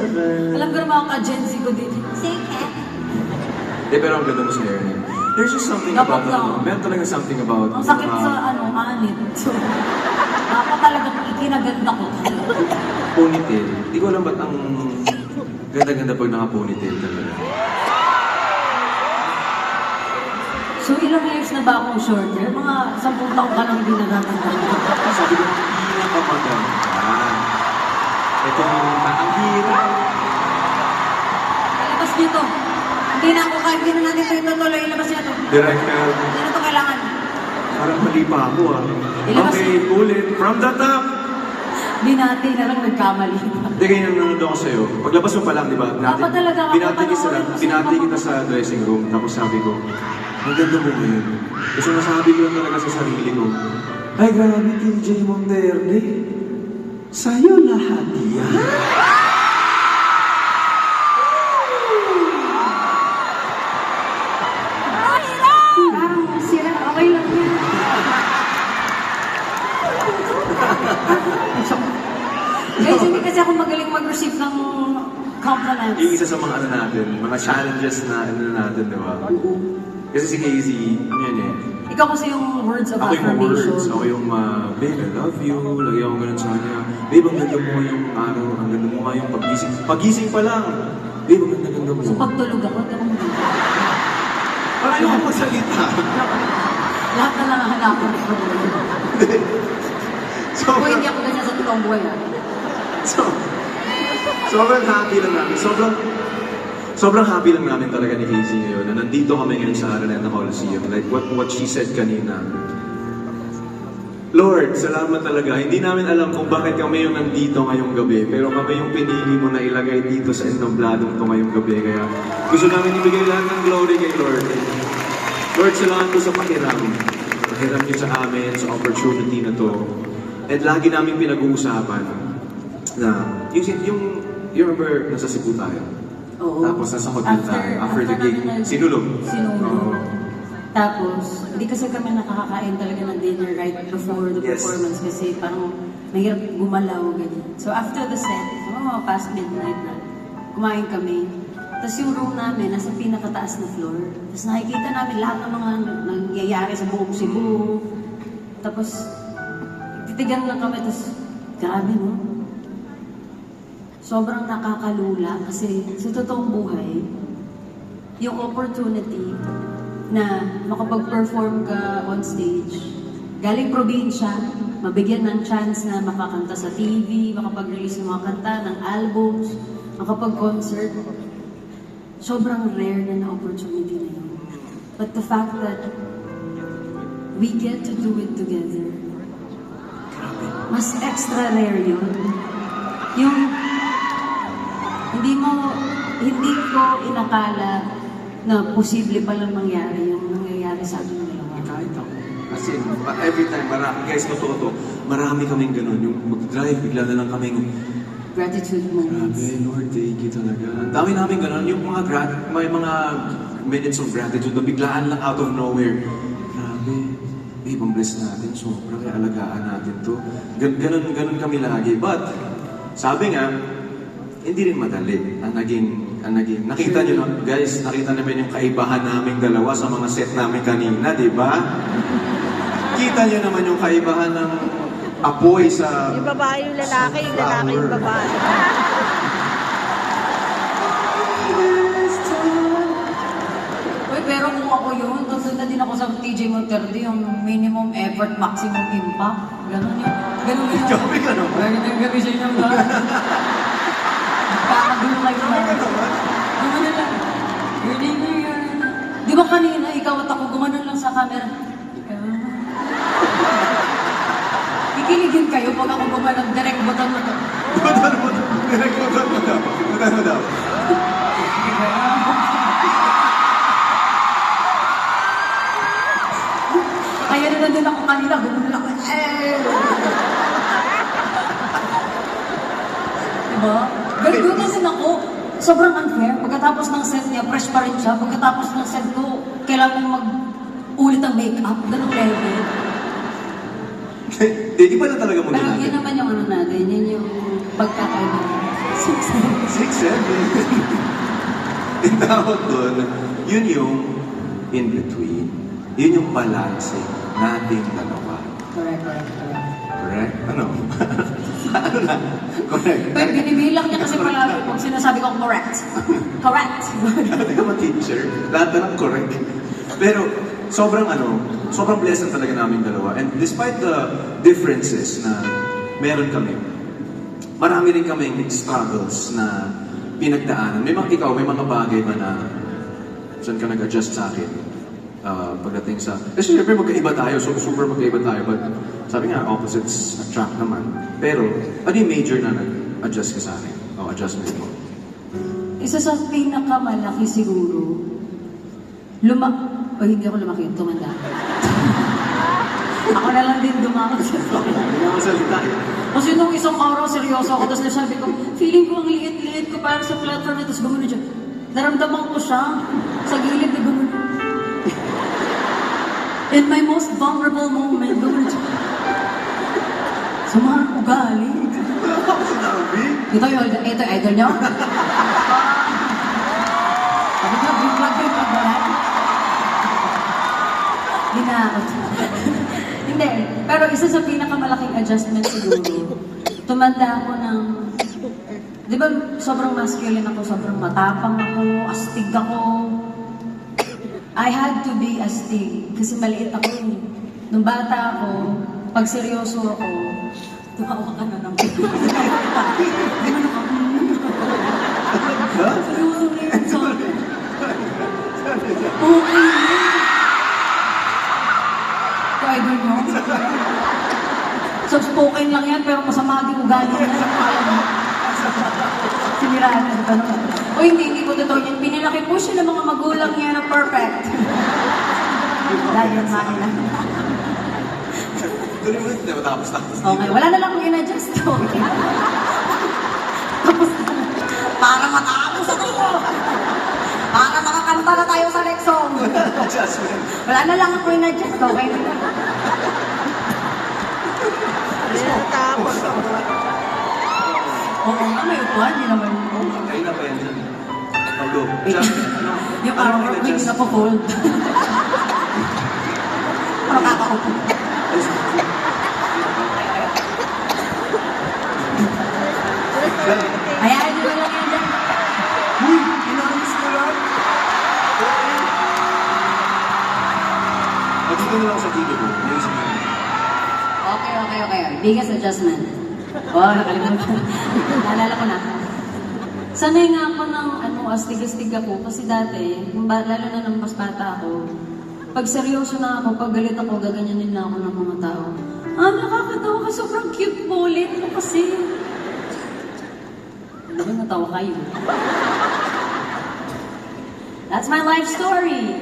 Alam ko naman ka Gen Z ko dito. Sige. Di, pero ang ganda mo sa hair niya. There's just something Dapat about, lang. meron talaga something about, Ang sakit sa anit. So, dapat talaga ikinaganda ko. ponytail. Di ko alam ba't ang ganda-ganda pag naka-ponytail talaga. So, ilang years na ba akong short hair? Mga 10 taon ka nang hindi nagaganda. Sabi ko, pinakamaganda. Ito ang hirap. Ilabas niyo to. Hindi na ako kahit hindi na natin ito itutuloy. Ilabas niyo to. Director, Hindi na to kailangan. parang mali pa ako Ilabas Okay, bullet from the top. Binati na lang nagkamali. Hindi, ganyan nanonood ako sa'yo. Paglabas mo pa lang, di ba? Dapat talaga ako Binati kita sa dressing room. Tapos sabi ko, ang ganda mo ngayon. Kasi nasabi ko lang talaga sa sarili ko, ay, grabe, TJ Monterde. Sa'yo lahat yan. Parang sira. Okay lang yan. Guys, hindi kasi ako magaling mag-receive ng compliments. Yung isa sa mga ano natin, mga challenges na ano natin, di ba? Kasi si Casey, ano yan eh. Ikaw kasi yung words of Ako yung affirmation. words, ako yung, babe, I love you, lagi ako ganun sa kanya. Babe, ang ganda mo yung araw, ang ganda mo nga yung paggising. Paggising pa lang, babe, ang ganda mo. So pagtulog ako, hindi ako magaling. Parang ayaw ko magsalita. Lahat na lang ang hanapan ko. Kung hindi ako ganyan sa totoong buhay. Sobrang happy lang namin. Sobrang happy lang namin talaga ni Casey ngayon na nandito kami ngayon sa Araneta Coliseum. Like what she said kanina. Lord, salamat talaga. Hindi namin alam kung bakit kami yung nandito ngayong gabi. Pero kami yung pinili mo na ilagay dito sa entabladong to ngayong gabi. Kaya gusto namin ibigay lahat ng glory kay Lord. Lord, salamat po sa pakiram. Pakiram niyo sa amin, sa opportunity na to. And lagi namin pinag-uusapan na you remember nasa Cebu tayo? Oo. Tapos nasa hotel tayo. After the gig, sinulog. Oo. Tapos, hindi kasi kami nakakakain talaga ng dinner right before the Yes. performance kasi parang mahirap gumalaw, ganyan. So after the set, mga past midnight na, kumain kami. Tapos yung room namin, nasa pinakataas na floor. Tapos nakikita namin lahat ng mga nangyayari sa buong Cebu. Tapos, titigan lang kami, tapos grabe no? Sobrang nakakalula kasi sa totoong buhay, yung opportunity na makapag-perform ka on stage, galing probinsya, mabigyan ng chance na makakanta sa TV, makapag-release ng mga kanta, ng albums, makapag-concert, sobrang rare na opportunity na yun. But the fact that we get to do it together, mas extra rare yun. Yung hindi ko inakala na posible palang mangyari yung nangyayari sa ating dalawa. Kahit ako. As in, every time, guys, totoo to, marami kaming ganun. Yung mag-drive, bigla na lang kaming, Gratitude moments. grabe, Lord, thank you talaga. Ang dami namin ganun. Yung may mga minutes of gratitude na biglaan lang out of nowhere. Grabe, babe, ang bless natin. Sobra, kaya alagaan natin to. Ganun kami lagi. But, sabi nga, hindi rin madali. Ang naging, nakita nyo na, guys, nakita namin yung kaibahan naming dalawa sa mga set namin kanina, di ba? Kita nyo naman yung kaibahan ng apoy sa... Yung babae yung lalaki, yung lalaki yung babae. Uy, pero kung ako yun, tapos na din ako sa TJ Monterde, yung minimum effort, maximum impact. Ganun yun. Gabi ka naman. Ganun yung gabi siya yung lahat. Kakagulo kayo naman. Gumanon lang. Reading mo yun. Di ba kanina, ikaw at ako gumanon lang sa camera? Kikiligin kayo pag ako gumanon, direct button mo to. Butan mo daw. Kaya na nandun ako kanina, gumanon ako. Diba? Ganun kasi ako, sobrang unfair. Pagkatapos ng set niya, fresh pa rin siya. Pagkatapos ng set ko, kailangan mag-ulit ang makeup. Ganun level. Di ba na talaga mo Pero natin? yun naman yung ano natin, yun yung pagkakaiba. 6, 7. Yung tawag doon, yun yung in between. Yun yung balance nating dalawa. Correct, correct, correct. Correct? Ano? Ano na? Correct. Pero binibilang niya kasi palagi pag sinasabi ko correct. Correct. Hindi ka ma-teacher. Lahat na lang correct. Pero sobrang blessed talaga namin dalawa. And despite the differences na meron kami, marami rin kaming struggles na pinagdaanan. May mga bagay ba na saan ka nag-adjust sa akin? Pagdating sa... Kasi syempre magkaiba tayo, so super magkaiba tayo. But sabi nga, opposites attract naman. Pero, ano yung major na nag-adjust ka sa akin? O adjustment mo? Isa sa pinakamalaki siguro, hindi ako lumaki, tumanda. Ako na lang din dumakot sa Hindi ako salita eh. Kasi nung isang araw, seryoso ako, tapos nasabi ko, feeling ko ang liit-liit ko para sa platform na, tapos gano'n siya. Naramdaman ko siya sa gilid na gano'n. In my most vulnerable moment, gano'n siya. Sumahan ko galing. Wala ka ako sinabi. Ito idol niyo? Sabi ko, big vlog wala. Hinaot. Hindi. Pero isa sa pinakamalaking adjustment siguro, tumanda ako ng... Di ba sobrang masculine ako, sobrang matapang ako, astig ako. I had to be astig kasi maliit ako eh. Nung bata ako, pag seryoso ako, tumawa ka na ng seryoso na yun, sorry. Okay. Ito, idol mo. So, spoken lang yan, pero masama din ugali na sa kaya mo. Siniraan na ito. O hindi po totoo yan. Pinilaki po siya ng mga magulang niya na perfect. Dahil yan lang. Tuloy mo hindi matapos na. Okay, wala na lang akong in-adjust. Okay. Tapos na. Para matapos ako. Para makakanta na tayo sa next song. Adjustment. Wala na lang ako in-adjust. Okay na. Tapos, Oo nga, may upuan. Hindi naman. Kayo na ba yan dyan? Pagdo. Yung parang work hindi na po fold. Parang kakaupo. Hayaan nyo lang yan dyan. Uy! Inamis ko lang! Dito na lang sa TV ko. Naisip ko. Okay. Biggest adjustment. Oh, nakalimutan. Naalala ko na. Sanay nga ako ng astig-astig ako. Kasi dati, lalo na nung mas bata ako, pag seryoso na ako, pag galit ako, gaganyanin na ako ng mga tao. Nakakatawa ka, sobrang cute mo ulit mo kasi. Ano ba natawa kayo? That's my life story.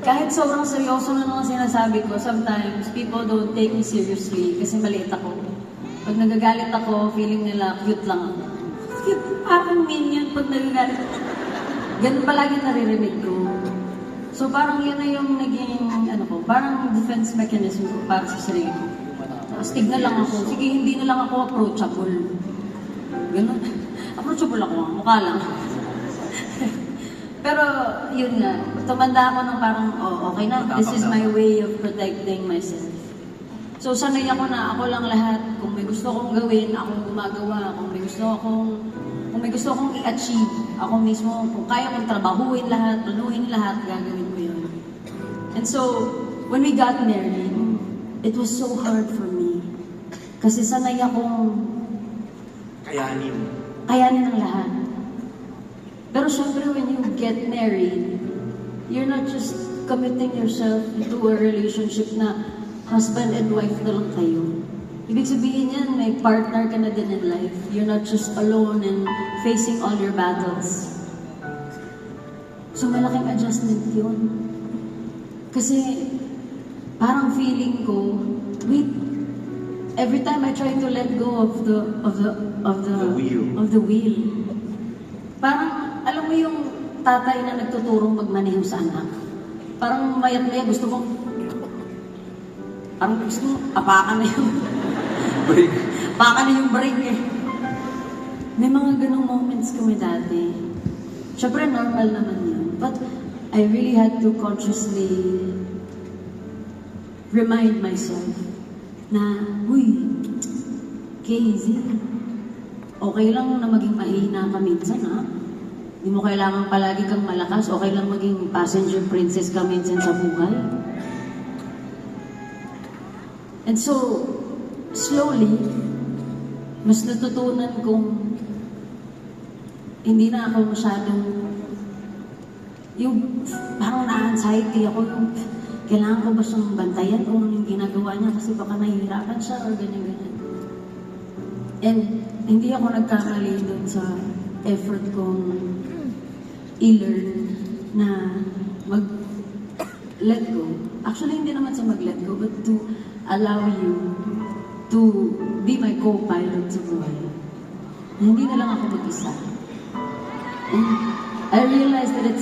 Kahit sobrang seryoso na naman sinasabi ko, sometimes people don't take me seriously kasi maliit ako. Pag nagagalit ako, feeling nila cute lang ako. Cute, parang minion pag nagagalit ako. Ganun palagi naririnig ko. So parang yan na yung naging, parang defense mechanism ko para sa sarili ko. Astig na lang ako. Sige, hindi na lang ako approachable. Ganun. Approachable ako, mukha lang. Pero, yun nga, tumanda ako ng parang, okay na, this is my way of protecting myself. So, sanay ako na ako lang lahat. Kung may gusto kong gawin, akong gumagawa. Kung may gusto kong i-achieve, ako mismo, kung kaya kong trabahuin lahat, planuhin lahat, gagawin ko yun. And so, when we got married, it was so hard for me. Kasi sanay akong kayanin ang lahat. Pero syempre, when you get married, you're not just committing yourself into a relationship na husband and wife na lang kayo. Ibig sabihin yan, may partner ka na din in life. You're not just alone and facing all your battles. So malaking adjustment yun. Kasi parang feeling ko, wait, every time I try to let go of the wheel, parang alam mo yung tatay na nagtuturong magmaneho sa anak. Parang mayat-maya gusto mong apakan na yung Break. apakan na yung brake eh. may mga ganong moments kami dati. Siyempre, normal naman yun. But I really had to consciously remind myself na, huy, Casey, okay lang na maging mahina ka minsan, ha? Hindi mo kailangan palagi kang malakas. Okay lang maging passenger princess ka minsan sa buhay. And so, slowly, mas natutunan kong hindi na ako masyadong yung parang na-anxiety ako yung kailangan ko ba siyang bantayan kung ano yung ginagawa niya kasi baka nahihirapan siya or ganyan-ganyan. And hindi ako nagkamali doon sa effort kong i-learn na mag-let go. Actually, hindi naman sa mag-let go, but to allow you to be my co-pilot sa buhay. Na hindi na lang ako mag-isa. And I realized that it's